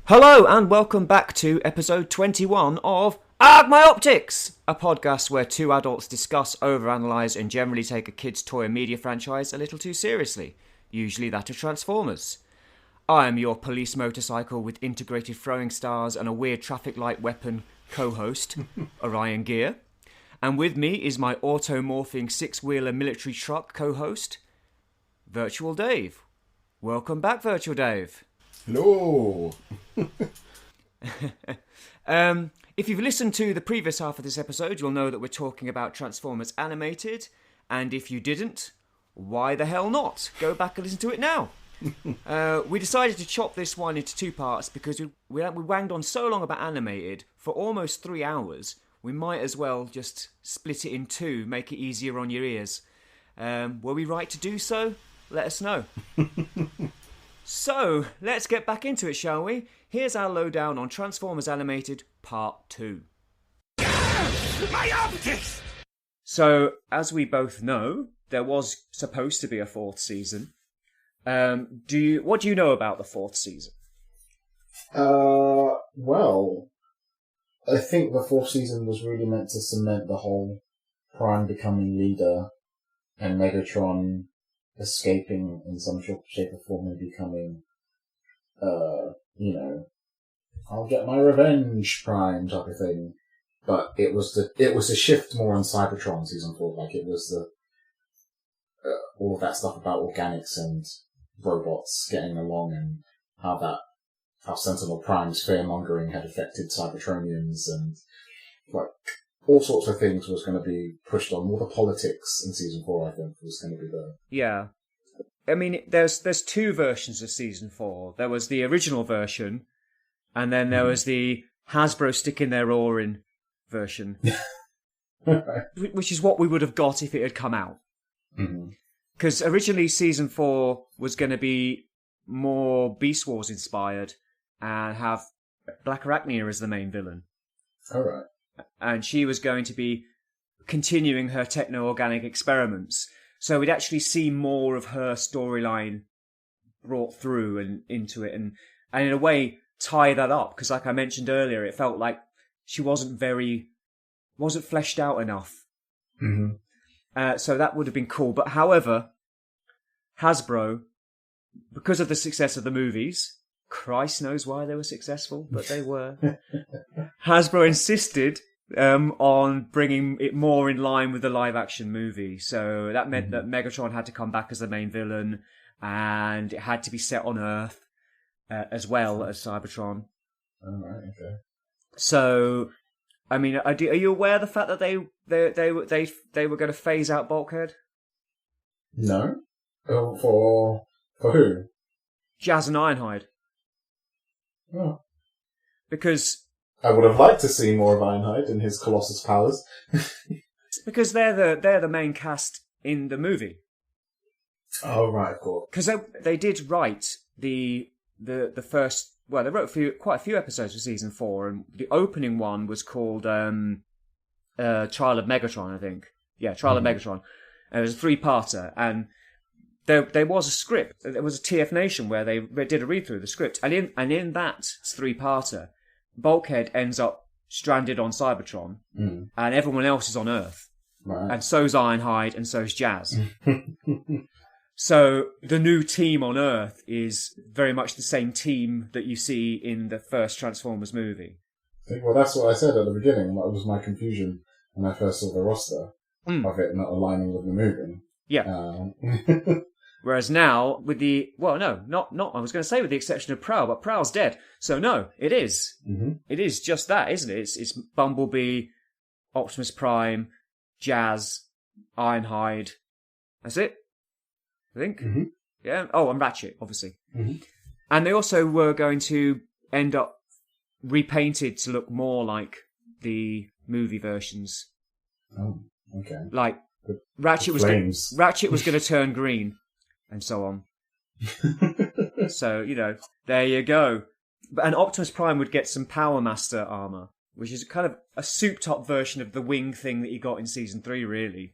Hello and welcome back to episode 21 of AARGH My Optics, a podcast where two adults discuss, overanalyse and generally take a kid's toy and media franchise a little too seriously, usually that of Transformers. I am your police motorcycle with integrated throwing stars and a weird traffic light weapon co-host, Orion Ghia, and with me is my automorphing six-wheeler military truck co-host, Virtual Dave. Welcome back, Virtual Dave. Hello. If you've listened to the previous half of this episode, you'll know that we're talking about Transformers Animated. And if you didn't, why the hell not? Go back and listen to it now. We decided to chop this one into two parts because we wanged on so long about Animated for almost 3 hours. We might as well just split it in two, make it easier on your ears. Were we right to do so? Let us know. So, let's get back into it, shall we? Here's our lowdown on Transformers Animated Part 2. My optics! So, as we both know, there was supposed to be a fourth season. What do you know about the fourth season? Well, I think the fourth season was really meant to cement the whole Prime becoming leader and Megatron escaping in some shape or form and becoming, I'll get my revenge Prime type of thing. But it was a shift more on Cybertron season 4. Like it was all of that stuff about organics and robots getting along and how Sentinel Prime's fear-mongering had affected Cybertronians and like all sorts of things was going to be pushed on. More the politics in season 4, I think, was going to be the... Yeah. I mean, there's two versions of season 4. There was the original version, and then there was the Hasbro sticking their oar in version, which is what we would have got if it had come out. Because originally season 4 was going to be more Beast Wars inspired and have Black Arachnia as the main villain. All right. And she was going to be continuing her techno-organic experiments. So we'd actually see more of her storyline brought through and into it, and in a way tie that up. Because like I mentioned earlier, it felt like she wasn't fleshed out enough. So that would have been cool. But however, Hasbro, because of the success of the movies, Christ knows why they were successful, but they were. Hasbro insisted on bringing it more in line with the live-action movie. So that meant that Megatron had to come back as the main villain, and it had to be set on Earth as well as Cybertron. All right, okay. So, I mean, are you aware of the fact that they were going to phase out Bulkhead? No. For who? Jazz and Ironhide. Oh. Because I would have liked to see more of Ironhide and his Colossus powers. Because they're the main cast in the movie. Oh right, cool. Because they did write the first. Well, they wrote quite a few episodes for season 4, and the opening one was called Trial of Megatron, I think. Yeah, Trial of Megatron. And it was a 3-parter, and there was a script. There was a TF Nation where they did a read through of the script, and in that 3-parter, Bulkhead ends up stranded on Cybertron, and everyone else is on Earth. Right. And so's Ironhide, and so's Jazz. So the new team on Earth is very much the same team that you see in the first Transformers movie. Well, that's what I said at the beginning. That was my confusion when I first saw the roster of it not aligning with the movie. Yeah. Whereas now, with the... Well, no, not I was going to say with the exception of Prowl, but Prowl's dead. So no, it is. It is just that, isn't it? It's Bumblebee, Optimus Prime, Jazz, Ironhide. That's it, I think. Yeah. Oh, and Ratchet, obviously. And they also were going to end up repainted to look more like the movie versions. Oh, okay. Like, Ratchet was going to turn green, and so on. So, there you go. And Optimus Prime would get some Power Master armor, which is kind of a souped-up version of the wing thing that he got in Season 3, really.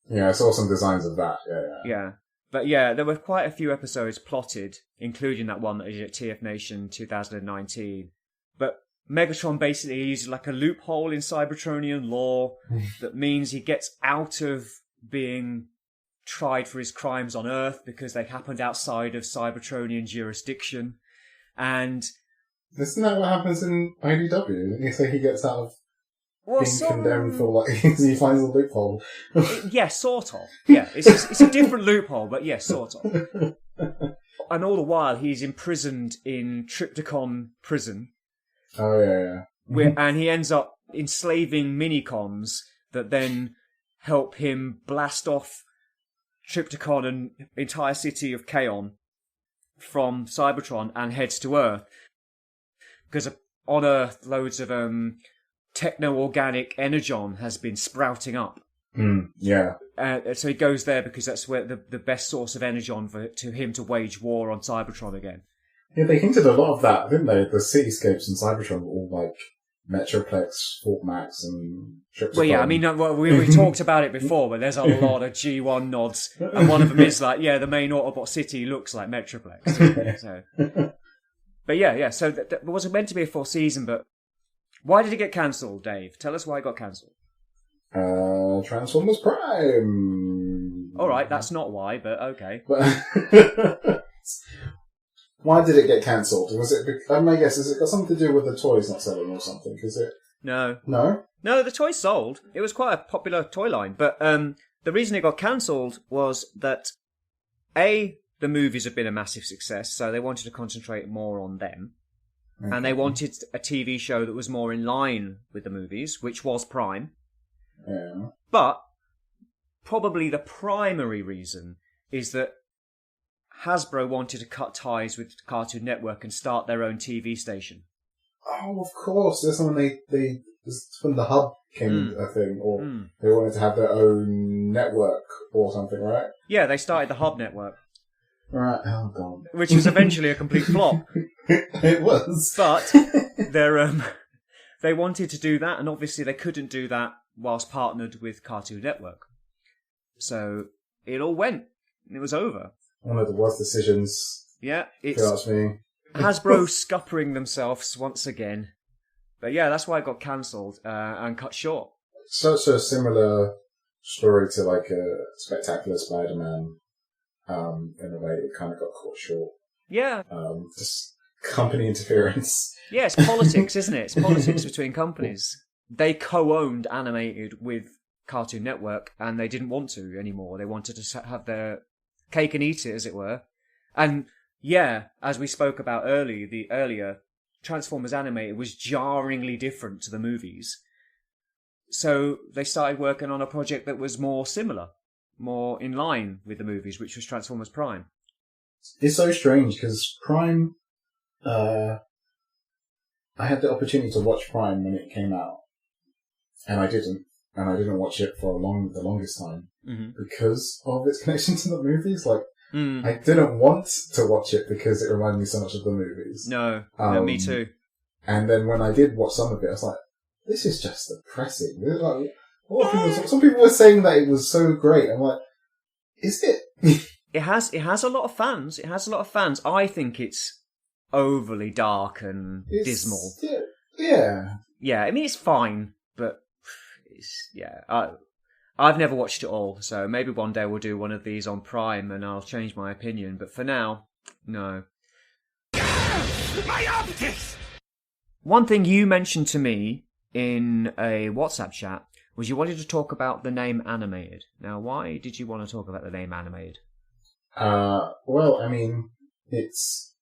Yeah, I saw some designs of that, yeah. Yeah. But yeah, there were quite a few episodes plotted, including that one that is at TF Nation 2019. But Megatron basically uses like a loophole in Cybertronian law that means he gets out of being tried for his crimes on Earth because they happened outside of Cybertronian jurisdiction. And isn't that what happens in IDW? Didn't you say he gets out of being condemned for he finds a loophole? Yeah, sort of. Yeah, it's a different loophole, but yeah, sort of. And all the while, he's imprisoned in Triptychon prison. Oh, yeah. And he ends up enslaving minicons that then help him blast off Triptychon and entire city of Kaon from Cybertron and heads to Earth. Because on Earth, loads of techno-organic energon has been sprouting up. Yeah. So he goes there because that's where the best source of energon to him to wage war on Cybertron again. Yeah, they hinted a lot of that, didn't they? The cityscapes in Cybertron were all like Metroplex, Fort Max, and Triptychon. Well, yeah, I mean, we talked about it before, but there's a lot of G1 nods, and one of them is like, yeah, the main Autobot city looks like Metroplex. So. But yeah, so that wasn't meant to be a full season, but why did it get cancelled, Dave? Tell us why it got cancelled. Transformers Prime. All right, that's not why, but okay. Why did it get cancelled? Was it? I guess has it got something to do with the toys not selling or something? Is it? No. No. No, the toys sold. It was quite a popular toy line, but the reason it got cancelled was that the movies have been a massive success, so they wanted to concentrate more on them. Okay. And they wanted a TV show that was more in line with the movies, which was Prime. Yeah. But probably the primary reason is that Hasbro wanted to cut ties with Cartoon Network and start their own TV station. Oh, of course. That's when when the Hub came a thing, or they wanted to have their own network or something, right? Yeah, they started the Hub Network. Right, oh god. Which was eventually a complete flop. It was. But they wanted to do that, and obviously they couldn't do that whilst partnered with Cartoon Network. So it all went, and it was over. One of the worst decisions. Yeah, if you ask me. Hasbro scuppering themselves once again. But yeah, that's why it got cancelled and cut short. So a similar story to like a Spectacular Spider-Man. In a way, it kind of got caught short. Yeah. Just company interference. Yeah, it's politics, isn't it? It's politics between companies. They co-owned Animated with Cartoon Network, and they didn't want to anymore. They wanted to have their cake and eat it, as it were. And yeah, as we spoke about earlier, Transformers Animated was jarringly different to the movies. So they started working on a project that was more similar, more in line with the movies, which was Transformers Prime. It's so strange, because Prime... I had the opportunity to watch Prime when it came out, and I didn't. And I didn't watch it for the longest time because of its connection to the movies. Like, I didn't want to watch it because it reminded me so much of the movies. No, me too. And then when I did watch some of it, I was like, this is just depressing. Like, some people were saying that it was so great. I'm like, is it? It has a lot of fans. It has a lot of fans. I think it's overly dark and dismal. Yeah. Yeah, I mean, it's fine, but I've never watched it all, so maybe one day we'll do one of these on Prime and I'll change my opinion, but for now, no. My optics! One thing you mentioned to me in a WhatsApp chat was you wanted to talk about the name Animated. Now, why did you want to talk about the name Animated? Well, I mean, it's...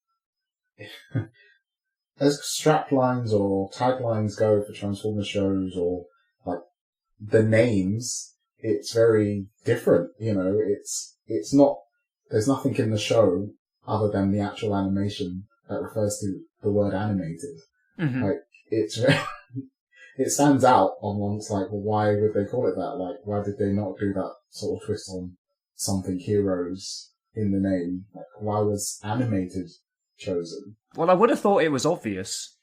as straplines or taglines go for Transformers shows or like the names, it's very different, you know, it's not, there's nothing in the show other than the actual animation that refers to the word animated. Mm-hmm. Like, it stands out on one, it's like, well, why would they call it that? Like, why did they not do that sort of twist on something heroes in the name? Like, why was animated chosen? Well, I would have thought it was obvious.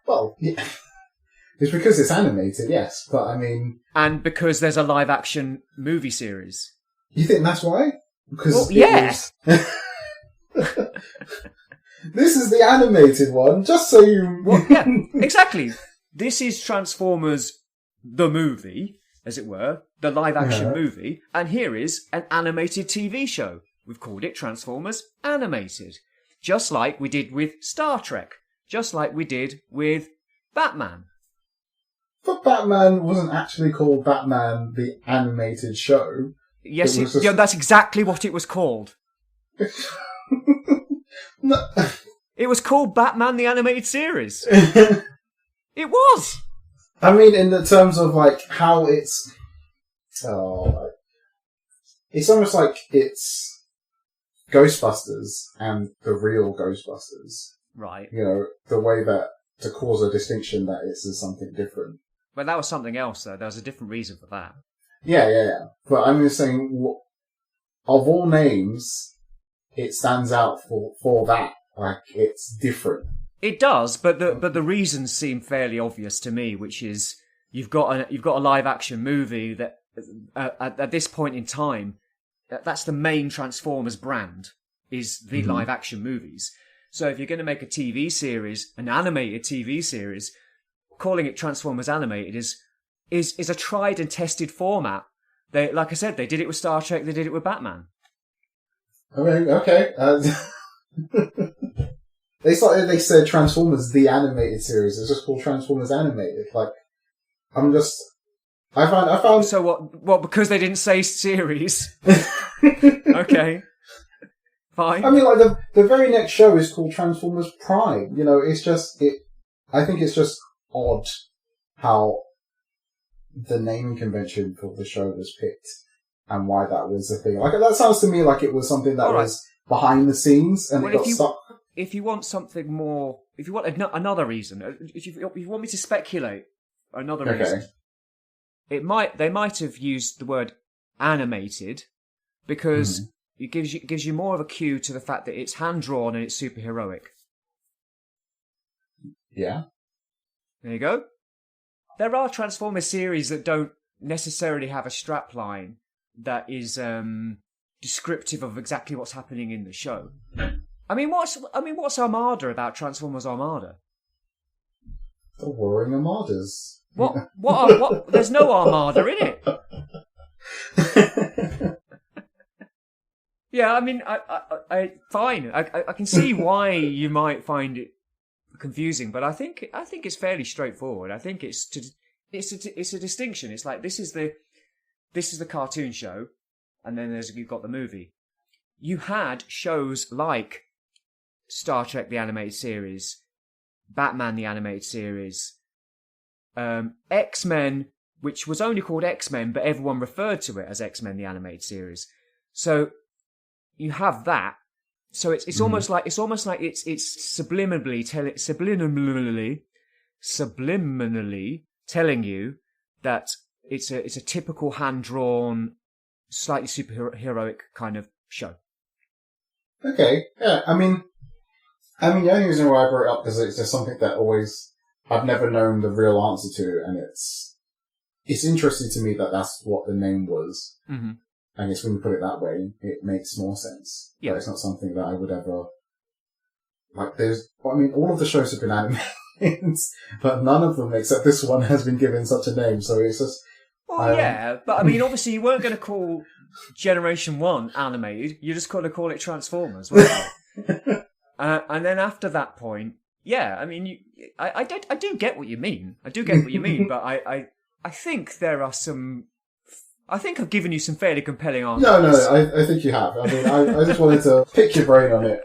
Well, yeah. It's because it's animated, yes, but I mean... And because there's a live-action movie series. You think that's why? Because yes. This is the animated one, just so you... Well, yeah, exactly. This is Transformers, the movie, as it were, the live-action movie, and here is an animated TV show. We've called it Transformers Animated. Just like we did with Star Trek. Just like we did with Batman. But Batman wasn't actually called Batman the Animated Show. Yes, yeah, that's exactly what it was called. No. It was called Batman the Animated Series. It was. I mean, in the terms of like how it's, it's almost like it's Ghostbusters and the real Ghostbusters. Right. You know, the way that to cause a distinction that it's something different. But that was something else, though. There was a different reason for that. Yeah. But I'm just saying, of all names, it stands out for that. Like, it's different. It does, but the reasons seem fairly obvious to me, which is you've got a live action movie that at this point in time, that's the main Transformers brand, is the live action movies. So if you're going to make a TV series, an animated TV series, calling it Transformers Animated is a tried and tested format. They, like I said, they did it with Star Trek, they did it with Batman. I mean, okay. They said Transformers the Animated Series. It's just called Transformers Animated. Like, I found. So what? Because they didn't say series. Okay. Fine. I mean, like the very next show is called Transformers Prime. You know, it's just I think it's just odd how the naming convention for the show was picked and why that was a thing. Like, that sounds to me like it was something that was behind the scenes and it got stuck. If you want something more, if you want another reason, if you want me to speculate another reason, they might have used the word animated because it gives you more of a cue to the fact that it's hand drawn and it's superheroic. Yeah. There you go. There are Transformers series that don't necessarily have a strapline that is descriptive of exactly what's happening in the show. I mean, what's Armada about Transformers Armada? The Warring Armadas. What? There's no Armada in it. Yeah, I mean, I fine. I can see why you might find it confusing, but I think it's fairly straightforward. I think it's a distinction. It's like this is the cartoon show, and then you've got the movie. You had shows like Star Trek the Animated Series, Batman the Animated Series, X-Men, which was only called X-Men, but everyone referred to it as X-Men the Animated Series. So you have that. So it's almost like it's subliminally telling you that it's a typical hand-drawn, slightly superheroic kind of show. Okay, yeah, I mean, the only reason why I brought it up is it's just something that I've never known the real answer to, and it's interesting to me that that's what the name was. Mm-hmm. I guess when you put it that way, it makes more sense. Yeah. But it's not something that I would ever, all of the shows have been animated, but none of them, except this one, has been given such a name, so it's just... Well, yeah, but I mean, obviously you weren't going to call Generation 1 animated, you're just going to call it Transformers, weren't you? And then after that point, yeah, I mean, I do get what you mean. I do get what you mean, but I think there are some... I think I've given you some fairly compelling answers. No, I think you have. I mean, I just wanted to pick your brain on it.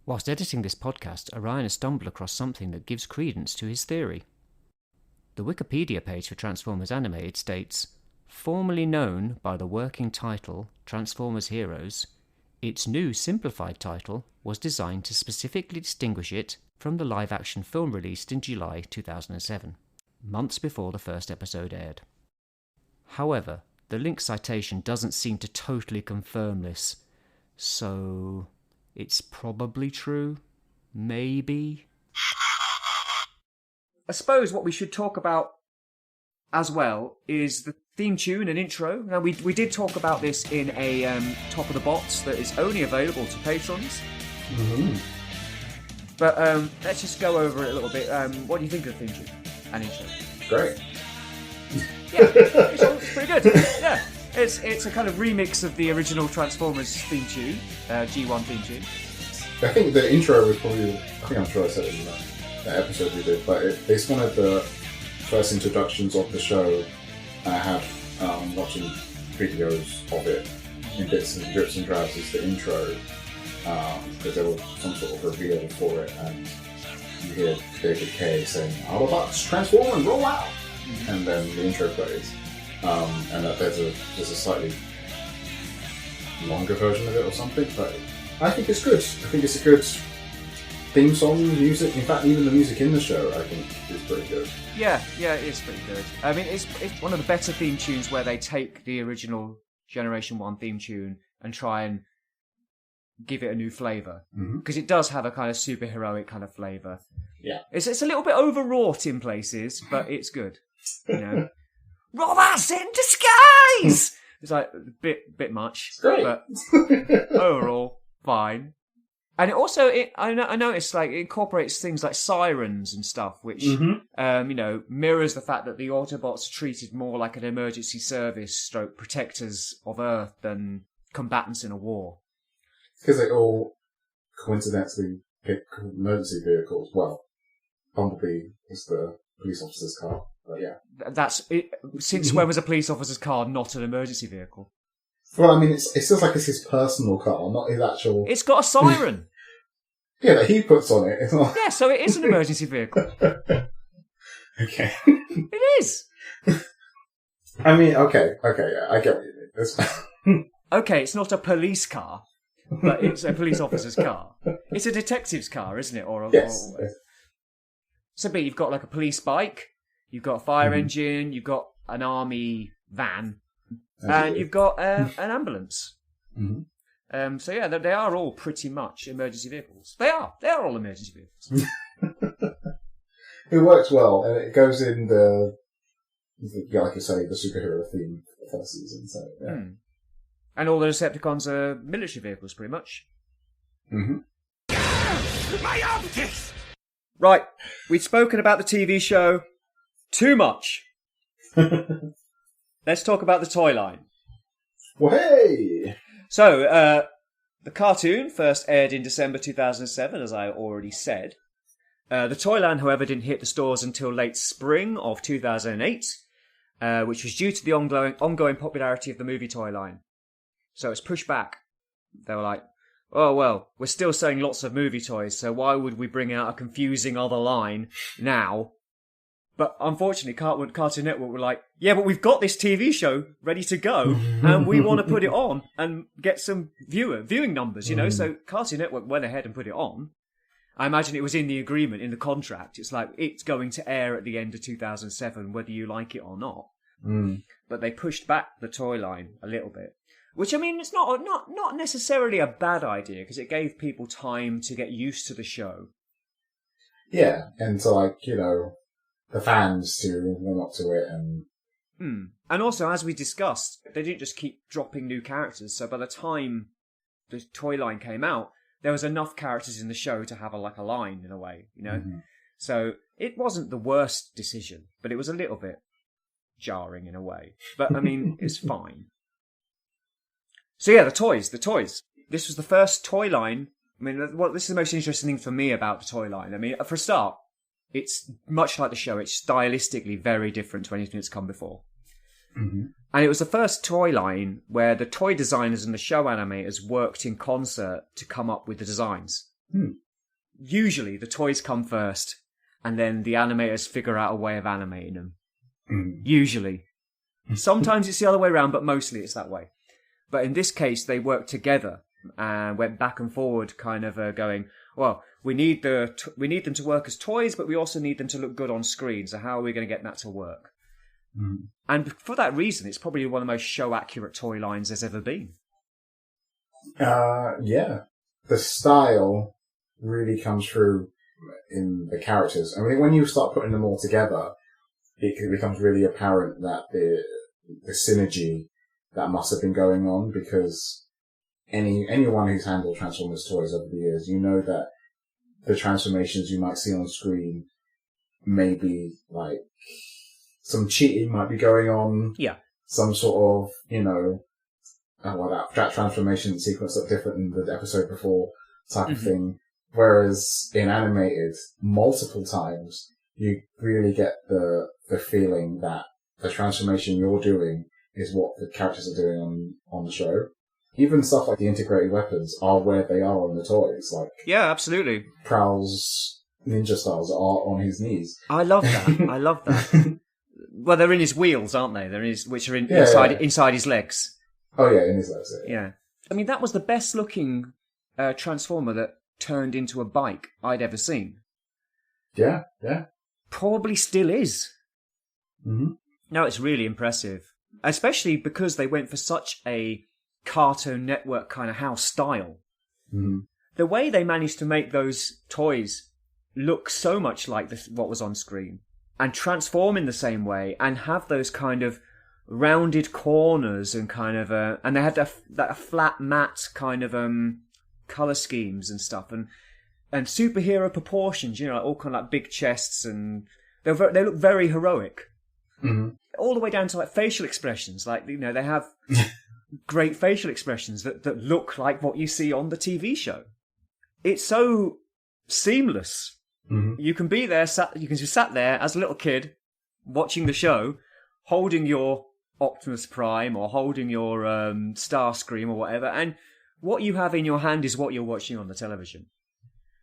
Whilst editing this podcast, Orion has stumbled across something that gives credence to his theory. The Wikipedia page for Transformers Animated states, formerly known by the working title Transformers Heroes, its new simplified title was designed to specifically distinguish it from the live-action film released in July 2007, months before the first episode aired. However, the link citation doesn't seem to totally confirm this, so it's probably true? Maybe? I suppose what we should talk about as well is the theme tune and intro. Now, we did talk about this in a Top of the Bots that is only available to patrons. Mm-hmm. But let's just go over it a little bit. What do you think of the theme tune and intro? Great. Yeah, it's pretty good. Yeah, it's a kind of remix of the original Transformers theme tune, G1 theme tune. I think the intro was probably, I'm sure I said it in that episode we did, but it's one of the first introductions of the show. I have watching videos of it in bits and drips and drabs as the intro, because there was some sort of reveal for it, and you hear David Kay saying, "Autobots transform and roll out," and then the intro plays, and that there's a slightly longer version of it or something, but I think it's good. I think it's a good theme song, music. In fact, even the music in the show, I think, is pretty good. Yeah, it is pretty good. I mean, it's one of the better theme tunes where they take the original Generation 1 theme tune and try and give it a new flavour. Because it does have a kind of superheroic kind of flavour. Yeah. It's a little bit overwrought in places, but it's good. You know? Robots in disguise! It's like a bit much. It's great. But overall, fine. And it also, I noticed, like, it incorporates things like sirens and stuff, which, mirrors the fact that the Autobots are treated more like an emergency service stroke protectors of Earth than combatants in a war. Because they all coincidentally pick emergency vehicles. Well, Bumblebee is the police officer's car, but yeah. That's it. Since when was a police officer's car not an emergency vehicle? Well, I mean, it feels like it's his personal car, not his actual... It's got a siren. Yeah, that he puts on it. It's not... Yeah, so it is an emergency vehicle. Okay. It is. I mean, okay, yeah, I get what you mean. It's... Okay, it's not a police car, but it's a police officer's car. It's a detective's car, isn't it? Yes. So, but you've got like a police bike, you've got a fire engine, you've got an army van, and you've got an ambulance. Mm-hmm. So yeah, they are all pretty much emergency vehicles. They are all emergency vehicles. It works well, and it goes in the like you say, the superhero theme for the first season. So yeah. And all the Decepticons are military vehicles, pretty much. My optics! Right, we've spoken about the TV show too much. Let's talk about the toy line. Well, hey! So, the cartoon first aired in December 2007, as I already said. The toy line, however, didn't hit the stores until late spring of 2008, which was due to the ongoing popularity of the movie toy line. So it's pushed back. They were like, oh, well, we're still selling lots of movie toys, so why would we bring out a confusing other line now? But unfortunately, Cartoon Network were like, yeah, but we've got this TV show ready to go, and we want to put it on and get some viewing numbers, you know? So Cartoon Network went ahead and put it on. I imagine it was in the agreement, in the contract. It's like, it's going to air at the end of 2007, whether you like it or not. But they pushed back the toy line a little bit. Which, I mean, it's not necessarily a bad idea, because it gave people time to get used to the show. Yeah, and to, like, you know, the fans to warm up to it and... And also, as we discussed, they didn't just keep dropping new characters, so by the time the toy line came out, there was enough characters in the show to have a line, in a way, you know? So, it wasn't the worst decision, but it was a little bit jarring in a way. But, I mean, it's fine. So yeah, the toys. This was the first toy line. I mean, this is the most interesting thing for me about the toy line. I mean, for a start, it's much like the show. It's stylistically very different to anything that's come before. And it was the first toy line where the toy designers and the show animators worked in concert to come up with the designs. Usually, the toys come first, and then the animators figure out a way of animating them. Usually. Sometimes it's the other way around, but mostly it's that way. But in this case, they worked together and went back and forward, kind of going, well, we need them to work as toys, but we also need them to look good on screen. So how are we going to get that to work? And for that reason, it's probably one of the most show-accurate toy lines there's ever been. Yeah. The style really comes through in the characters. I mean, when you start putting them all together, it becomes really apparent that the synergy that must have been going on, because anyone who's handled Transformers toys over the years, you know that the transformations you might see on screen, maybe like some cheating might be going on. Yeah. Some sort of, that transformation sequence looked different than the episode before type of thing. Whereas in animated, multiple times, you really get the feeling that the transformation you're doing is what the characters are doing on the show. Even stuff like the integrated weapons are where they are on the toys. Like, yeah, absolutely. Prowl's ninja styles are on his knees. I love that. I love that. Well, they're in his wheels, aren't they? Which are inside his legs. Oh yeah, in his legs. Yeah. I mean, that was the best looking Transformer that turned into a bike I'd ever seen. Yeah. Probably still is. Mm-hmm. No, it's really impressive. Especially because they went for such a Cartoon Network kind of house style. Mm-hmm. The way they managed to make those toys look so much like what was on screen and transform in the same way and have those kind of rounded corners and kind of and they had that flat matte kind of color schemes and stuff and superhero proportions, like all kind of like big chests, and they look very heroic. Mm-hmm. All the way down to like facial expressions, like they have great facial expressions that look like what you see on the TV show. It's so seamless. Mm-hmm. You can be there, you can just sat there as a little kid watching the show, holding your Optimus Prime or holding your Starscream or whatever, and what you have in your hand is what you're watching on the television.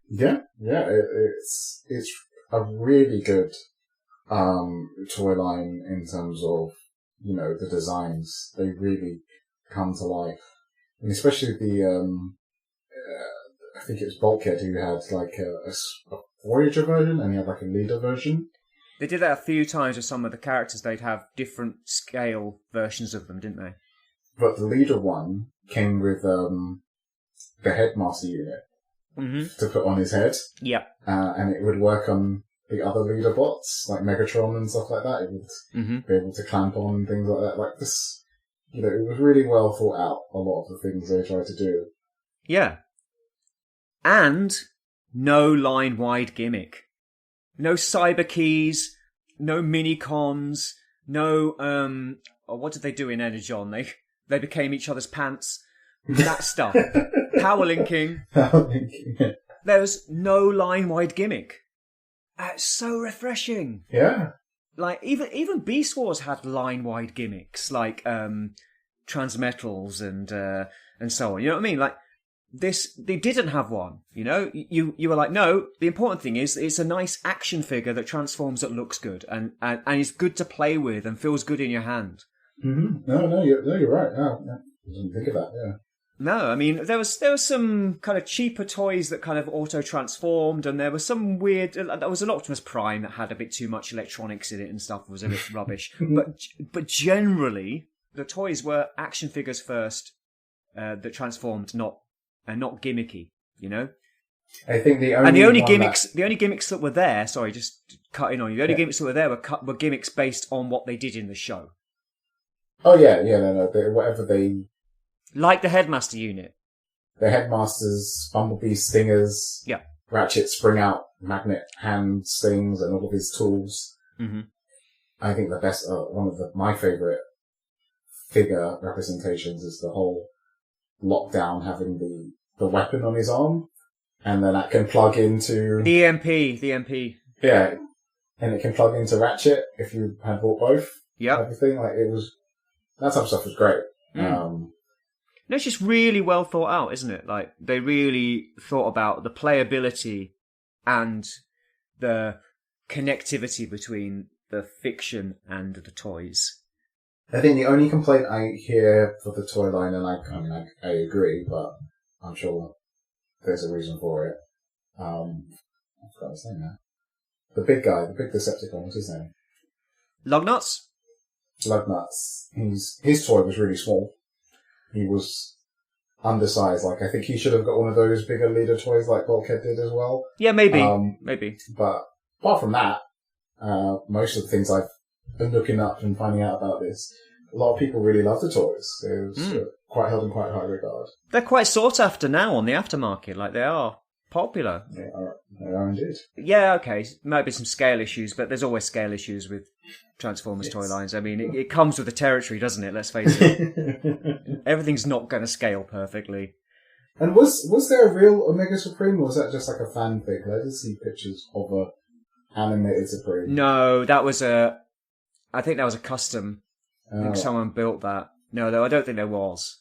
Yeah, it's a really good toy line in terms of the designs. They really come to life, and especially the I think it was Bulkhead who had like a Voyager version, and he had like a Leader version. They did that a few times with some of the characters. They'd have different scale versions of them, didn't they? But the Leader one came with the Headmaster unit to put on his head. Yeah. And it would work on the other Leader bots, like Megatron and stuff like that. It would be able to clamp on and things like that. Like this, it was really well thought out, a lot of the things they tried to do. Yeah. And no line-wide gimmick. No cyber keys, no mini-cons, no, what did they do in Energon? They became each other's pants. That stuff. Power linking. Yeah. There was no line-wide gimmick. It's so refreshing. Yeah. Like, even Beast Wars had line-wide gimmicks, like, Transmetals and so on. You know what I mean? Like, they didn't have one, You were like, no, the important thing is it's a nice action figure that transforms that looks good and is good to play with and feels good in your hand. Mm-hmm. No, you're right. No, I didn't think of that, yeah. No, I mean, there was some kind of cheaper toys that kind of auto-transformed, and there was some weird... There was an Optimus Prime that had a bit too much electronics in it and stuff, was a bit rubbish. But generally, the toys were action figures first that transformed, not gimmicky, I think the only gimmicks that were there, sorry, just cutting on you, the only gimmicks that were there were gimmicks based on what they did in the show. Oh yeah, no, whatever they... Like the Headmaster unit. The Headmasters, Bumblebee Stingers, yeah. Ratchet Spring Out Magnet Hand Stings and all of his tools. Mm-hmm. I think the best, one of my favourite figure representations is the whole Lockdown having the weapon on his arm, and then that can plug into... The EMP. Yeah, and it can plug into Ratchet if you had bought both. Yeah. Everything, that type of stuff was great. It's just really well thought out, isn't it? Like, they really thought about the playability and the connectivity between the fiction and the toys. I think the only complaint I hear for the toy line, and I agree, but I'm sure there's a reason for it. I forgot his name now. The big guy, the big Decepticon, what's his name? Lugnuts? Lugnuts. His toy was really small. He was undersized. Like, I think he should have got one of those bigger Leader toys like Bulkhead did as well. Yeah, maybe. Maybe. But apart from that, most of the things I've and looking up and finding out about this, a lot of people really love the toys. It was quite held in quite high regard. They're quite sought after now on the aftermarket. Like, they are popular. They are indeed. Yeah, okay, maybe some scale issues, but there's always scale issues with Transformers toy lines. I mean, it comes with the territory, doesn't it? Let's face it. Everything's not going to scale perfectly. And was there a real Omega Supreme, or was that just like a fan thing? I did see pictures of a animated Supreme. No, I think that was a custom. I think someone built that. No, though, I don't think there was.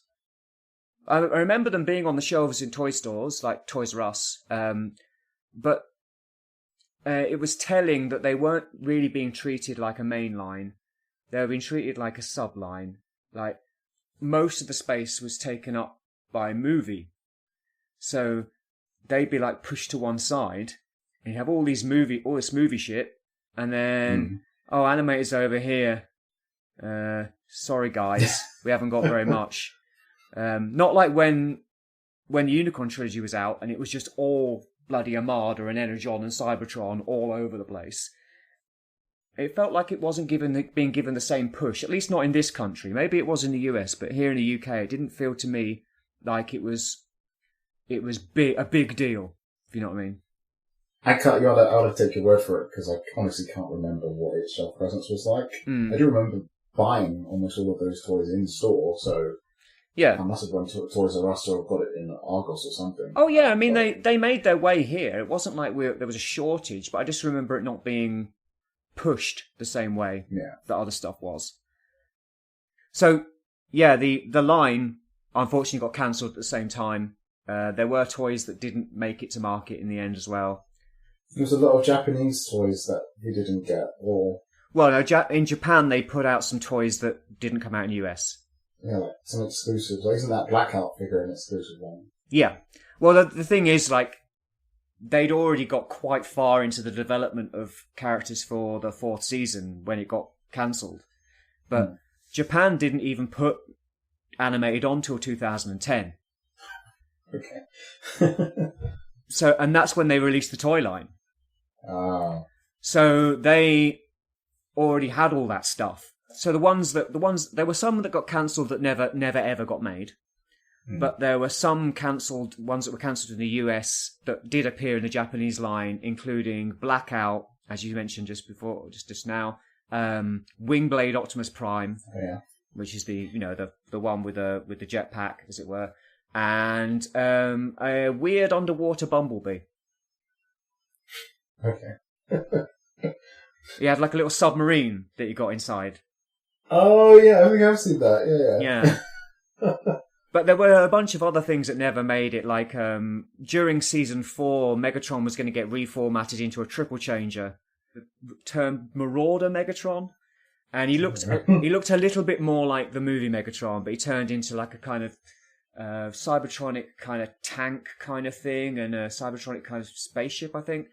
I remember them being on the shelves in toy stores, like Toys R Us, but it was telling that they weren't really being treated like a main line. They were being treated like a sub-line. Like, most of the space was taken up by movie. So they'd be like pushed to one side, and you have all this movie shit, and then, animators over here. Sorry guys, we haven't got very much. Not like when the Unicorn trilogy was out, and it was just all bloody Armada and Energon and Cybertron all over the place. It felt like it wasn't being given the same push, at least not in this country. Maybe it was in the US, but here in the UK, it didn't feel to me like it was a big deal, if you know what I mean. I'll have to take your word for it, because I honestly can't remember what its shelf presence was like. I do remember buying almost all of those toys in store, so yeah, I must have gone to Toys R Us or got it in Argos or something. Oh yeah, I mean they made their way here. It wasn't like there was a shortage, but I just remember it not being pushed the same way that other stuff was. So yeah, the line unfortunately got cancelled at the same time. There were toys that didn't make it to market in the end as well. There was a lot of Japanese toys that we didn't get, or... Well, no, in Japan they put out some toys that didn't come out in the US. Yeah, like some exclusives. Like, isn't that Blackout figure an exclusive one? Yeah. Well, the thing is, like, they'd already got quite far into the development of characters for the 4th season when it got cancelled. But Japan didn't even put animated on till 2010. Okay. And that's when they released the toy line. Oh. So they already had all that stuff. So there were some that got cancelled that never ever got made. But there were some ones that were cancelled in the US that did appear in the Japanese line, including Blackout, as you mentioned just now, Wingblade Optimus Prime, which is the one with the jetpack, as it were, and a weird underwater Bumblebee. Okay. He had like a little submarine that he got inside. Oh yeah, I think I've seen that. Yeah. But there were a bunch of other things that never made it, like during season 4, Megatron was going to get reformatted into a triple changer, termed Marauder Megatron, and he looked a little bit more like the movie Megatron, but he turned into like a kind of Cybertronic kind of tank kind of thing, and a Cybertronic kind of spaceship, I think.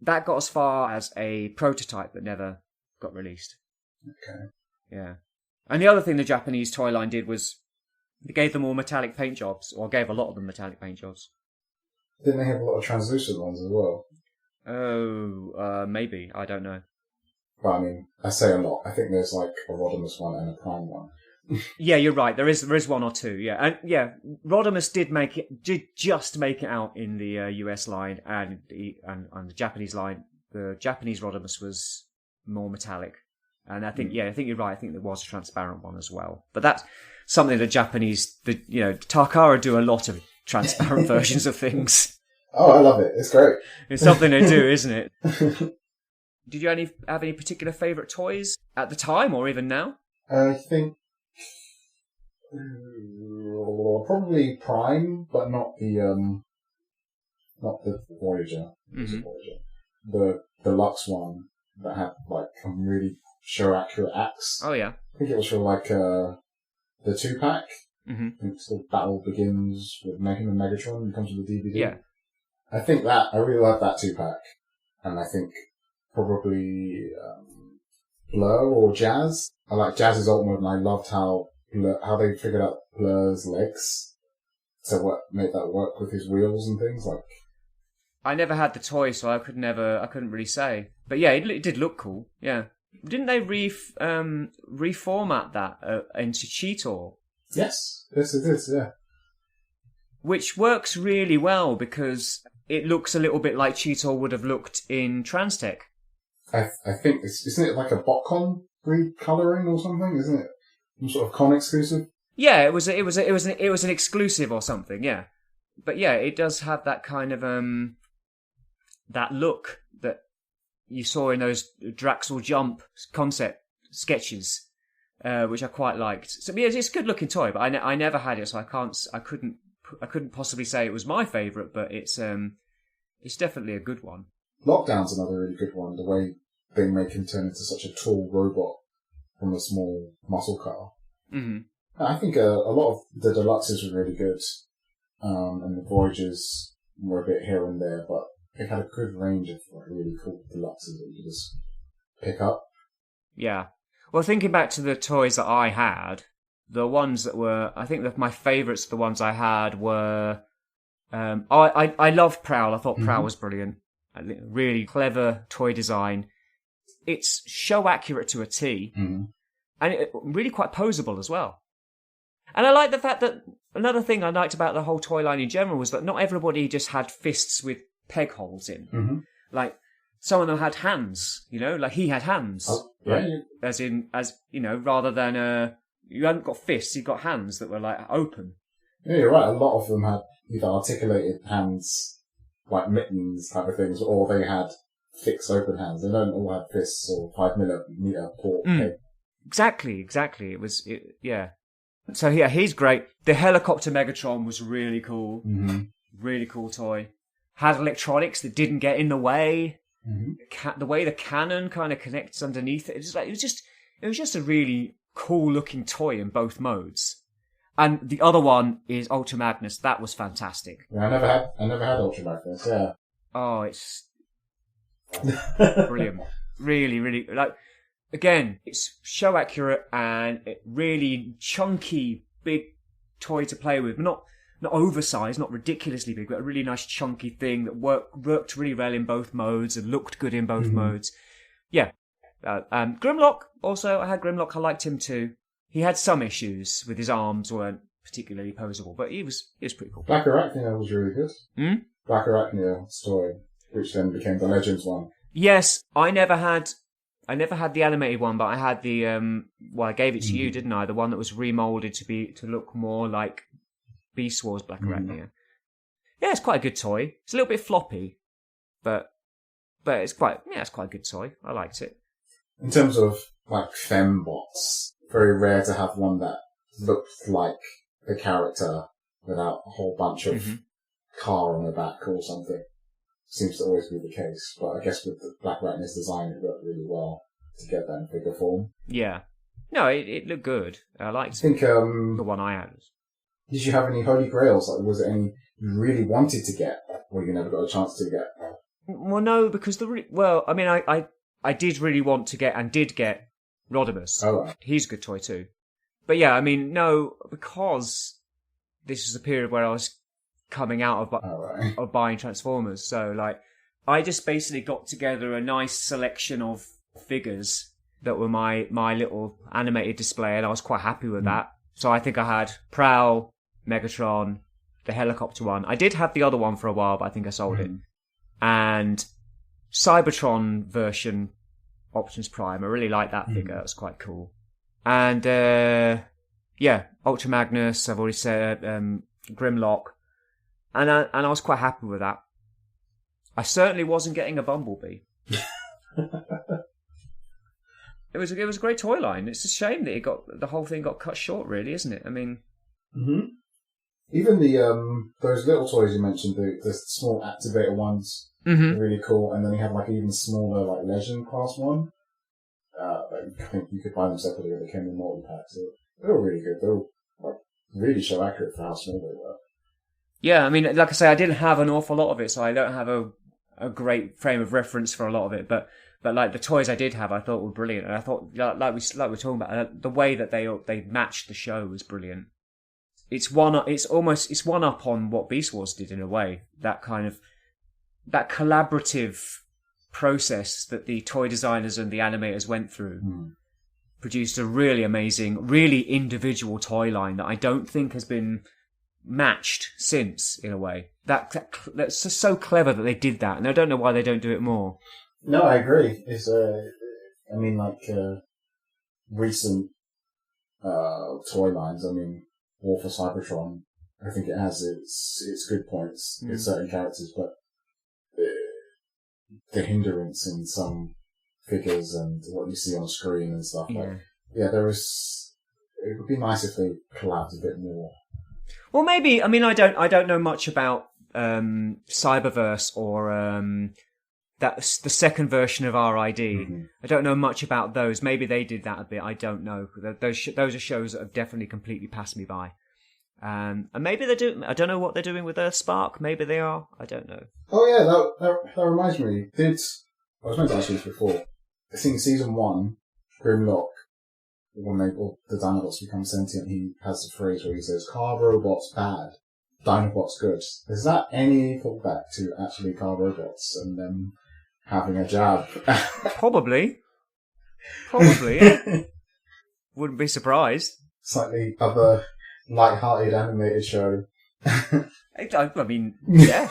That got as far as a prototype, but never got released. Okay. Yeah. And the other thing the Japanese toy line did was they gave them all metallic paint jobs, or gave a lot of them metallic paint jobs. Didn't they have a lot of translucent ones as well? Oh, maybe. I don't know. Well, I mean, I say a lot. I think there's like a Rodimus one and a Prime one. Yeah, you're right. There is one or two. Yeah, and yeah, Rodimus did just make it out in the US line and the Japanese line. The Japanese Rodimus was more metallic, and I think I think you're right. I think there was a transparent one as well. But that's something Takara do a lot of transparent versions of things. Oh, I love it. It's great. It's something they do, isn't it? Did you have any particular favourite toys at the time, or even now? I think probably Prime, but not the Voyager. Mm-hmm. The deluxe one that had like some really show accurate acts. Oh yeah. I think it was for like the 2-pack. Mm-hmm. I think it's called Battle Begins with him and Megatron. It comes with the DVD. Yeah. I think I really love that 2-pack, and I think probably Blur or Jazz. I like Jazz's Ultimate, and I loved how they figured out Blur's legs to make that work with his wheels and things. Like, I never had the toy, so I couldn't really say. But yeah, it did look cool. Yeah. Didn't they reformat that into Cheetor? Yes, it is, yeah. Which works really well because it looks a little bit like Cheetor would have looked in Transtech. I think, isn't it like a BotCon recolouring or something? Isn't it some sort of con exclusive? Yeah, it was an exclusive or something, yeah. But yeah, it does have that kind of that look that you saw in those Draxel Jump concept sketches, which I quite liked. So yeah, it's a good looking toy, but I never had it, so I couldn't possibly say it was my favourite, but it's definitely a good one. Lockdown's another really good one. The way they make him turn into such a tall robot from a small muscle car. Mm-hmm. I think a lot of the deluxes were really good, and the Voyagers were a bit here and there, but they had a good range of really cool deluxes that you could just pick up. Yeah. Well, thinking back to the toys that I had, the ones that were, I think that my favourites, the ones I had were, I loved Prowl. I thought Prowl was brilliant. Really clever toy design. It's show accurate to a T, and really quite posable as well. And I like the fact that another thing I liked about the whole toy line in general was that not everybody just had fists with peg holes in. Mm-hmm. Like, some of them had hands, like he had hands. Oh, yeah. Right? As rather than, you hadn't got fists, you got hands that were like open. Yeah, you're right. A lot of them had either articulated hands, like mittens type of things, or they had fixed open hands. They don't all have fists or 5mm port peg. Exactly. Yeah. So yeah, he's great. The helicopter Megatron was really cool. Mm-hmm. Really cool toy. Had electronics that didn't get in the way. Mm-hmm. The way the cannon kind of connects underneath it. It was just a really cool looking toy in both modes. And the other one is Ultra Magnus. That was fantastic. Yeah, I never had Ultra Magnus. Yeah. Oh, it's brilliant. Really, really like. Again, it's show accurate and really chunky, big toy to play with. Not oversized, not ridiculously big, but a really nice chunky thing that worked really well in both modes and looked good in both modes. Yeah. Grimlock, also, I had Grimlock. I liked him too. He had some issues with his arms, weren't particularly posable, but he was pretty cool. Black Arachnia was really good. Black Arachnia story, which then became the Legends one. Yes, I never had the animated one, but I had the I gave it to you, didn't I? The one that was remolded to look more like Beast Wars Black Arachnia. Yeah, it's quite a good toy. It's a little bit floppy, but it's quite a good toy. I liked it. In terms of like fembots, very rare to have one that looked like the character without a whole bunch of car on the back or something. Seems to always be the case, but I guess with the Black Arachnia's design, it worked really well to get that in figure form. Yeah. No, it looked good. I liked the one I had. Did you have any Holy Grails? Like, was there any you really wanted to get, or you never got a chance to get? Well, no, because I did really want to get, and did get, Rodimus. Oh, right. He's a good toy too. But yeah, no, because this was a period where I was coming out of buying Transformers, so like I just basically got together a nice selection of figures that were my little animated display, and I was quite happy with that. So I think I had Prowl, Megatron, the helicopter one. I did have the other one for a while, but I think I sold it. And Cybertron version, Optimus Prime. I really liked that figure. It was quite cool. And Ultra Magnus. I've already said Grimlock. And I was quite happy with that. I certainly wasn't getting a Bumblebee. It was a great toy line. It's a shame that the whole thing got cut short, really, isn't it? I mean, even the those little toys you mentioned, the small activator ones, are really cool. And then you have like even smaller like Legend class one. I think you could buy them separately, or they came in multi packs. So they were really good. They were like really show accurate for how small they were. Yeah, I mean, like I say, I didn't have an awful lot of it, so I don't have a great frame of reference for a lot of it. But like the toys I did have, I thought were brilliant, and I thought like we're talking about the way that they matched the show was brilliant. It's one up on what Beast Wars did in a way. That kind of that collaborative process that the toy designers and the animators went through produced a really amazing, really individual toy line that I don't think has been matched since, in a way. That's just so clever that they did that, and I don't know why they don't do it more. No, I agree. It's recent toy lines. I mean, War for Cybertron. I think it has its good points in certain characters, but the hindrance in some figures and what you see on screen and stuff. It would be nice if they collabed a bit more. Well, maybe. I mean, I don't know much about Cyberverse or that's the second version of RID. I don't know much about those. Maybe they did that a bit. I don't know. Those are shows that have definitely completely passed me by. And maybe they're doing. I don't know what they're doing with Earthspark. Maybe they are. I don't know. Oh yeah, that reminds me. I was meant to ask you this before. I think season 1, Grimlock, when the Dinobots become sentient, he has the phrase where he says, "Car robots bad, Dinobots good." Is that any callback to actually car robots and them having a jab? Probably. Yeah. Wouldn't be surprised. Slightly other light-hearted animated show. I mean, yeah.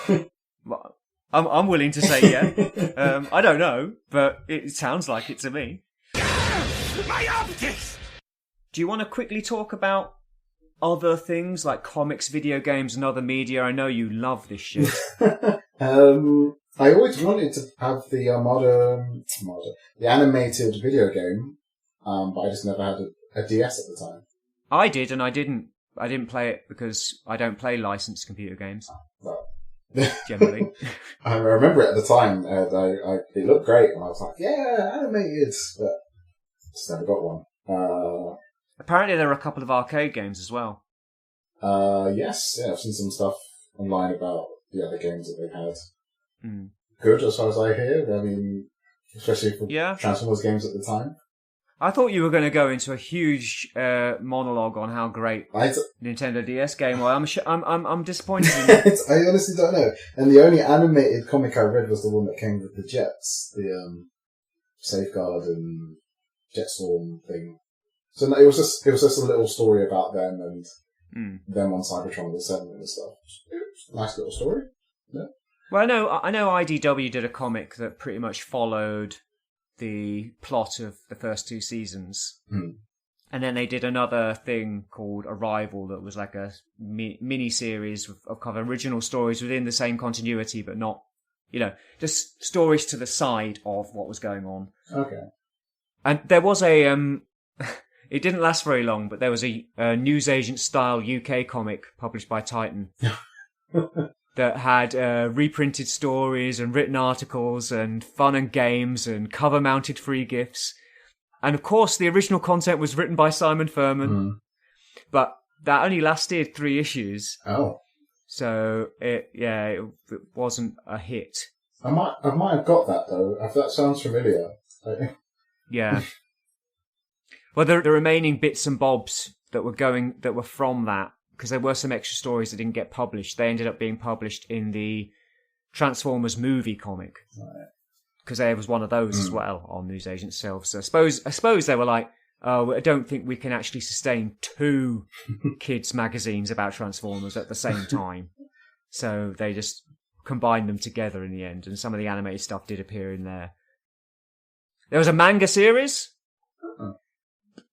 I'm willing to say yeah. I don't know, but it sounds like it to me. My optics! Do you want to quickly talk about other things like comics, video games, and other media? I know you love this shit. I always wanted to have the the animated video game, but I just never had a DS at the time. I did, and I didn't play it because I don't play licensed computer games. Well, generally. I remember it at the time. It looked great, and I was like, "Yeah, animated," but just never got one. Apparently, there are a couple of arcade games as well. Yes, I've seen some stuff online about the other games that they've had. Good, as far as I hear. I mean, especially for Transformers games at the time. I thought you were going to go into a huge monologue on how great Nintendo DS game was. I'm disappointed in you. I honestly don't know. And the only animated comic I read was the one that came with the jets, the Safeguard and Jetstorm thing. So no, it was just a little story about them and them on Cybertron with 7 and stuff. It was a nice little story. Yeah. Well, I know IDW did a comic that pretty much followed the plot of the first 2 seasons. And then they did another thing called Arrival that was like a mini-series of kind of original stories within the same continuity, but not, just stories to the side of what was going on. Okay. And there was a... it didn't last very long, but there was a newsagent-style UK comic published by Titan that had reprinted stories and written articles and fun and games and cover-mounted free GIFs. And of course, the original content was written by Simon Furman, but that only lasted 3 issues. Oh. So, it wasn't a hit. I might have got that, though. That sounds familiar. Yeah. Well, the remaining bits and bobs that were from that, because there were some extra stories that didn't get published, they ended up being published in the Transformers movie comic. Right. Because there was one of those as well on Newsagent Self. So I suppose they were like, oh, I don't think we can actually sustain 2 kids' magazines about Transformers at the same time. So they just combined them together in the end, and some of the animated stuff did appear in there. There was a manga series.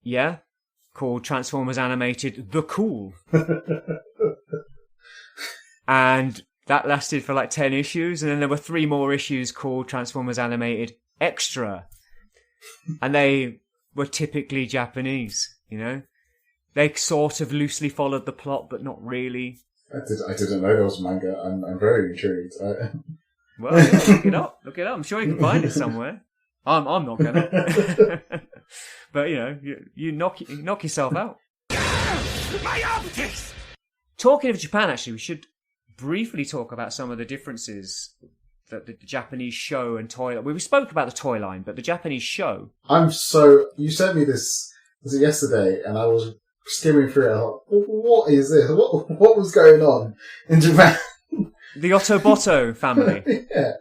Yeah, called Transformers Animated The Cool. And that lasted for like 10 issues, and then there were 3 more issues called Transformers Animated Extra. And they were typically Japanese, They sort of loosely followed the plot, but not really. I didn't know there was manga. I'm very intrigued. Well, look it up. I'm sure you can find it somewhere. I'm not gonna. But, you knock yourself out. My optics! Talking of Japan, actually, we should briefly talk about some of the differences that the Japanese show and toy... We spoke about the toy line, but the Japanese show... You sent me this yesterday, and I was skimming through it. I thought, what is this? What was going on in Japan? The Autoboto family. Yeah.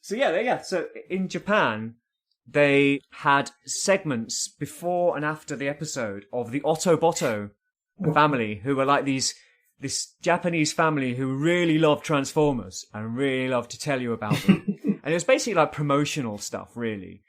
So yeah. So in Japan, they had segments before and after the episode of the Autoboto family, who were like this Japanese family who really loved Transformers and really loved to tell you about them. And it was basically like promotional stuff, really.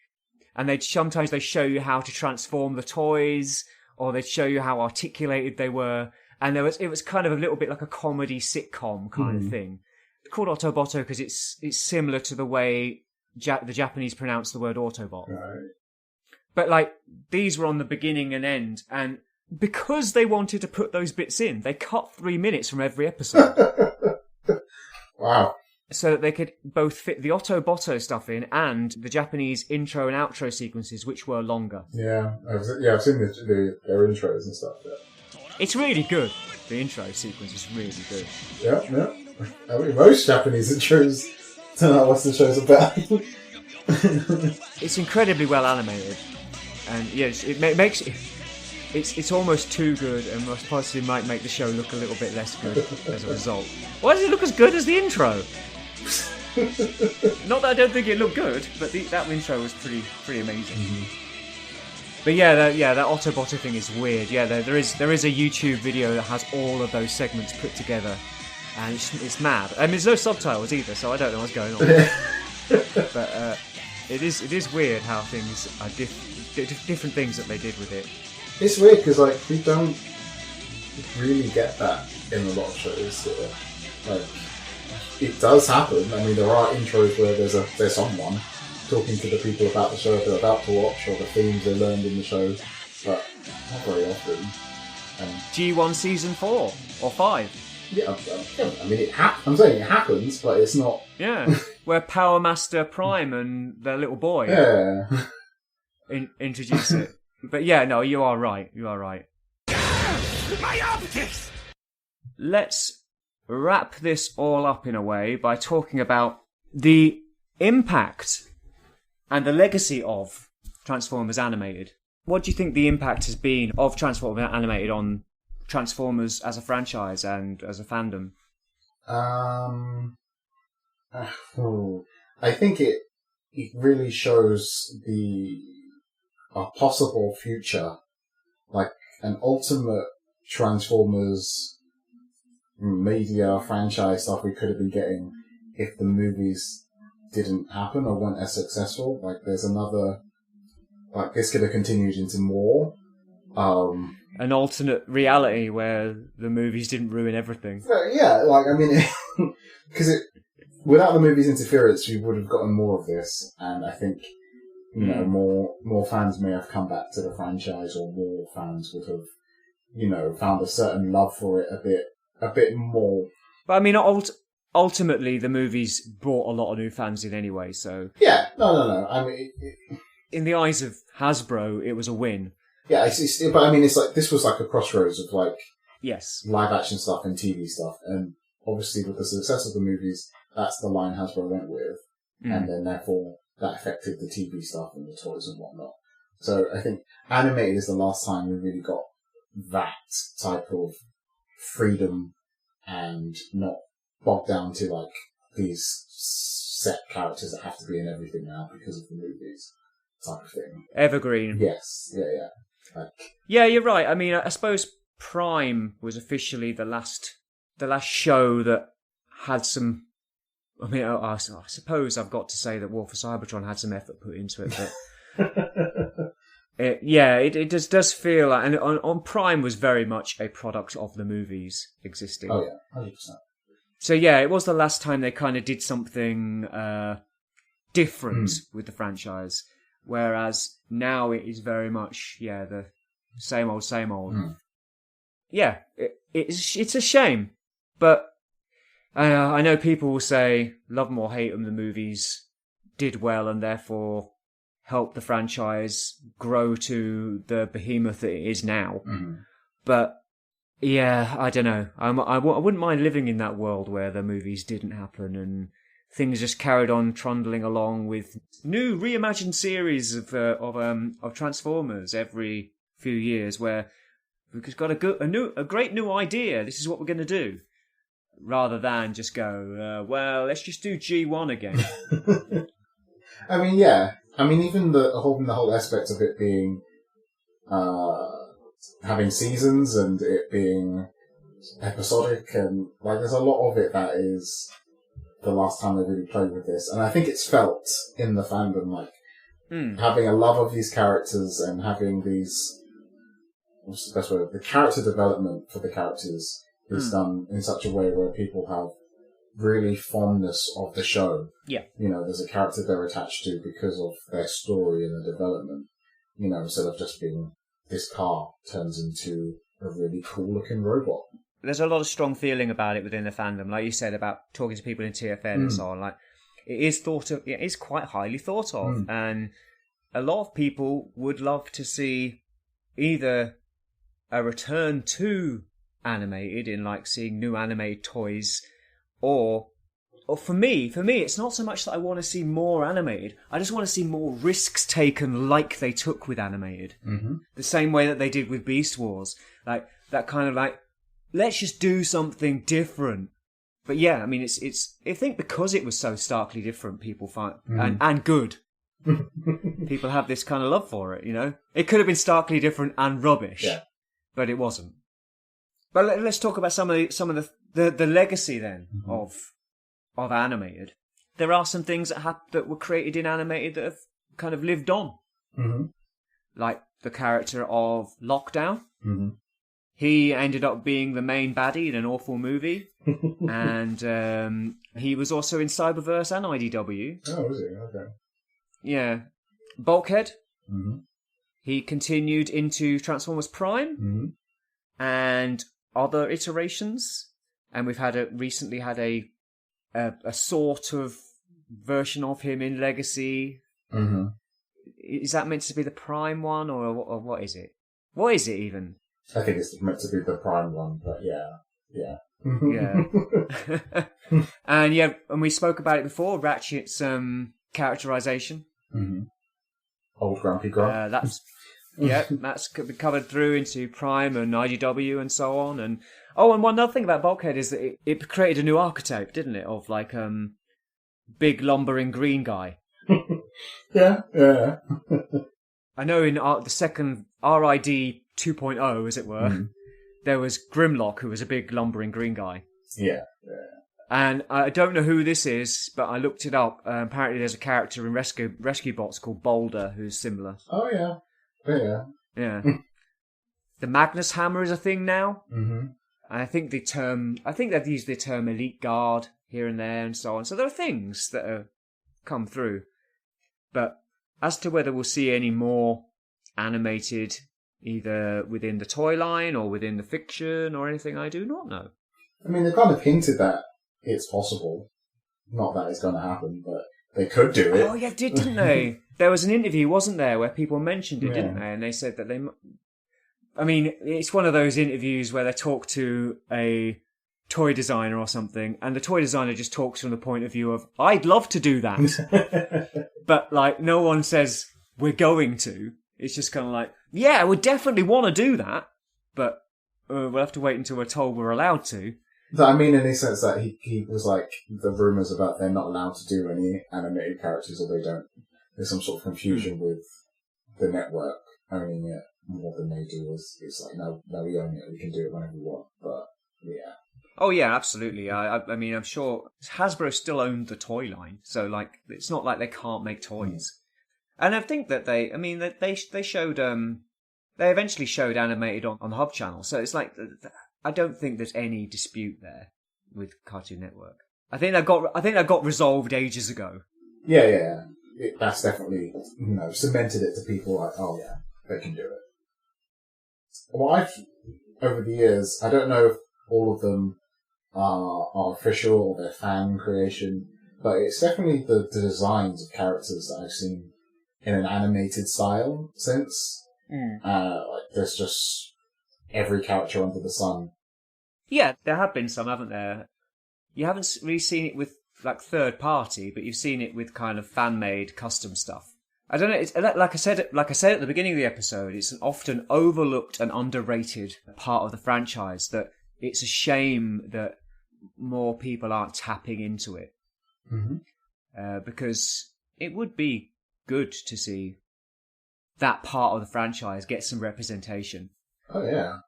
And sometimes they show you how to transform the toys, or they'd show you how articulated they were. And it was kind of a little bit like a comedy sitcom kind of thing. It's called Autoboto because it's similar to the way the Japanese pronounce the word Autobot. Right. But like these were on the beginning and end, and because they wanted to put those bits in, they cut 3 minutes from every episode. Wow. So that they could both fit the Autoboto stuff in and the Japanese intro and outro sequences, which were longer. Yeah, I've seen their intros and stuff. Yeah. It's really good. The intro sequence is really good. Yeah. I mean, most Japanese intros turn out Western shows are better. It's incredibly well animated, and yes, it makes it. It's almost too good, and most possibly might make the show look a little bit less good as a result. Why does it look as good as the intro? Not that I don't think it looked good, but that intro was pretty amazing. Mm-hmm. But that Autobotter thing is weird. Yeah, there is a YouTube video that has all of those segments put together, and it's mad. I mean, there's no subtitles either, so I don't know what's going on. But it is weird how things are different things that they did with it. It's weird because like we don't really get that in a lot of shows. Sort of. Like it does happen. I mean, there are intros where there's someone talking to the people about the show they're about to watch or the themes they learned in the show, but not very often. G1 season 4 or 5. Yeah, I mean, I'm saying it happens, but it's not. Yeah, where Power Master Prime and their little boy introduce it. But yeah, no, you are right. My optics! Let's wrap this all up in a way by talking about the impact and the legacy of Transformers Animated. What do you think the impact has been of Transformers Animated on Transformers as a franchise and as a fandom? I think it really shows a possible future, like an ultimate Transformers media franchise stuff we could have been getting if the movies didn't happen or weren't as successful. Like there's another, like this could have continued into more. An alternate reality where the movies didn't ruin everything. Yeah, like I mean, because without the movies' interference, we would have gotten more of this, and I think more fans may have come back to the franchise, or more fans would have, found a certain love for it a bit more. But I mean, ultimately, the movies brought a lot of new fans in anyway. So yeah, no. I mean, in the eyes of Hasbro, it was a win. Yeah, but I mean, it's like this was like a crossroads of like live action stuff and TV stuff, and obviously with the success of the movies, that's the line Hasbro went with, and then therefore that affected the TV stuff and the toys and whatnot. So I think animated is the last time we really got that type of freedom and not bogged down to like these set characters that have to be in everything now because of the movies type of thing. Evergreen. Yes, yeah. Yeah, you're right. I mean, I suppose Prime was officially the last show that had some. I mean, I suppose I've got to say that War for Cybertron had some effort put into it, but it does feel like, and on Prime was very much a product of the movies existing. Oh yeah, 100%. So yeah, it was the last time they kind of did something different with the franchise. Whereas now it is very much, the same old. Yeah, it's a shame. But I know people will say, love them or hate them, the movies did well and therefore helped the franchise grow to the behemoth that it is now. Mm-hmm. But yeah, I don't know. I wouldn't mind living in that world where the movies didn't happen and things just carried on trundling along with new reimagined series of Transformers every few years, where we've got a great new idea. This is what we're going to do, rather than just go, well, let's just do G1 again. I mean, yeah. I mean, even the whole aspect of it being having seasons and it being episodic, and like there's a lot of it that is the last time they really played with this, and I think it's felt in the fandom, like having a love of these characters and having these, what's the best way, the character development for the characters is done in such a way where people have really fondness of the show. Yeah. You know, there's a character they're attached to because of their story and the development, you know, instead of just being this car turns into a really cool looking robot. There's a lot of strong feeling about it within the fandom, like you said, about talking to people in TFN and so on. Like, it is quite highly thought of, and a lot of people would love to see either a return to animated, in like seeing new animated toys, or for me, it's not so much that I want to see more animated. I just want to see more risks taken, like they took with animated, the same way that they did with Beast Wars, like that kind of like, let's just do something different. But yeah, I mean, it's. I think because it was so starkly different, people find and good. People have this kind of love for it, you know. It could have been starkly different and rubbish, but it wasn't. But let's talk about some of the legacy then of animated. There are some things that were created in animated that have kind of lived on, like the character of Lockdown. He ended up being the main baddie in an awful movie, and he was also in Cyberverse and IDW. Oh, was he? Okay. Yeah. Bulkhead. He continued into Transformers Prime and other iterations, and we've recently had a sort of version of him in Legacy. Is that meant to be the Prime one, or what is it? What is it even? I think it's meant to be the Prime one, but yeah. And we spoke about it before, Ratchet's characterization. Old Grumpy Grump. That's been covered through into Prime and IDW and so on. And one other thing about Bulkhead is that it created a new archetype, didn't it? Of like big lumbering green guy. Yeah. I know in the second RID 2.0, as it were, there was Grimlock, who was a big lumbering green guy. Yeah. And I don't know who this is, but I looked it up. Apparently there's a character in Rescue Bots called Boulder who's similar. Oh, yeah. Yeah. The Magnus Hammer is a thing now. And I think they've used the term Elite Guard here and there and so on. So there are things that have come through. But as to whether we'll see any more animated, either within the toy line or within the fiction or anything, I do not know. I mean, they kind of hinted that it's possible. Not that it's going to happen, but they could do it. Oh, yeah, didn't they? There was an interview, wasn't there, where people mentioned it, didn't they? And they said that they... I mean, it's one of those interviews where they talk to a toy designer or something, and the toy designer just talks from the point of view of, I'd love to do that. But, like, no one says, we're going to. It's just kind of like, yeah, we definitely want to do that, but we'll have to wait until we're told we're allowed to. I mean, in the sense that he was like, the rumours about they're not allowed to do any animated characters, or they don't. There's some sort of confusion with the network owning it more than they do. It's like, no, we own it, we can do it whenever we want, but yeah. Oh yeah, absolutely. I mean, I'm sure Hasbro still owned the toy line, so like, it's not like they can't make toys. And I think that they showed, they eventually showed animated on the Hub channel, so it's like, I don't think there's any dispute there with Cartoon Network. I think that got resolved ages ago. Yeah. That's definitely, cemented it to people like, oh yeah, they can do it. Well, over the years, I don't know if all of them are official or they're fan creation, but it's definitely the designs of characters that I've seen in an animated style since. Like there's just every character under the sun. Yeah, there have been some, haven't there? You haven't really seen it with like third party, but you've seen it with kind of fan made custom stuff. I don't know. It's, like I said at the beginning of the episode, it's an often overlooked and underrated part of the franchise. That it's a shame that more people aren't tapping into it. Because it would be good to see that part of the franchise get some representation. Oh yeah.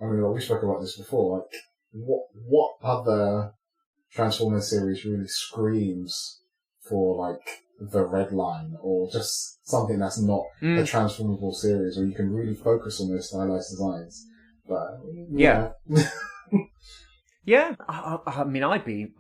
I mean, we spoke about this before. Like, what other Transformers series really screams for like the red line, or just something that's not a transformable series, where you can really focus on those stylized designs? But yeah. Yeah, I mean, I'd be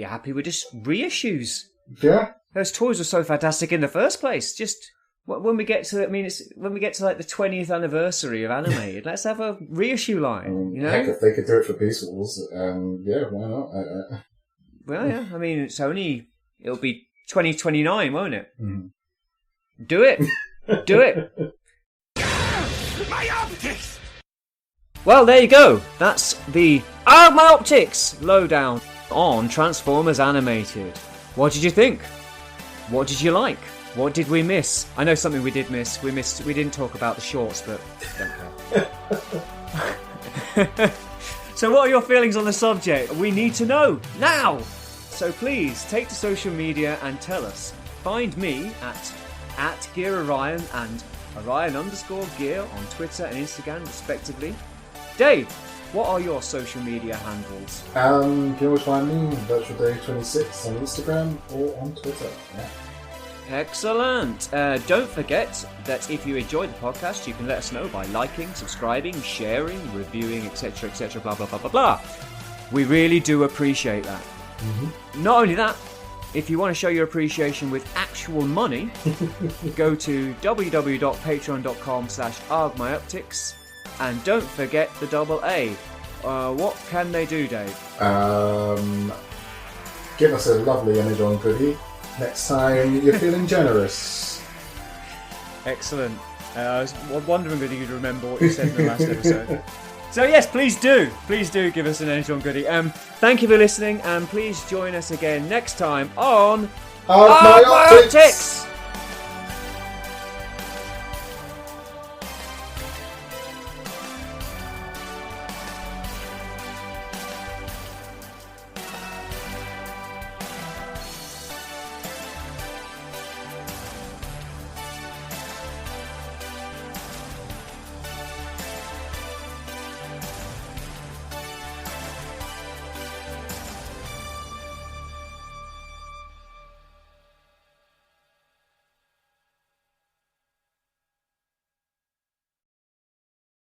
happy with just reissues. Yeah, those toys were so fantastic in the first place. Just when we get to, when we get to like the 20th anniversary of Animated, let's have a reissue line. You know, heck, if they could do it for Beast Wars, yeah, why not? Well, yeah, I mean, it'll be 2029, won't it? Mm-hmm. Do it, do it. My optics! Well, there you go. That's the my optics lowdown on Transformers Animated. What did you think? What did you like? What did we miss? I know something we did miss. We didn't talk about the shorts, but don't care. So what are your feelings on the subject? We need to know now. So please take to social media and tell us. Find me at Ghia Orion and Orion_Ghia on Twitter and Instagram respectively. Dave, what are your social media handles? You can always find me VirtualDave26 on Instagram or on Twitter. Yeah. Excellent. Don't forget that if you enjoyed the podcast, you can let us know by liking, subscribing, sharing, reviewing, etc., blah, blah, blah, blah, blah. We really do appreciate that. Mm-hmm. Not only that, if you want to show your appreciation with actual money, go to www.patreon.com/AARGHMyOptics. And don't forget the AA. What can they do, Dave? Give us a lovely Energon goodie next time you're feeling generous. Excellent. I was wondering whether you'd remember what you said in the last episode. So yes, please do give us an Energon goodie. Thank you for listening, and please join us again next time on My Optics!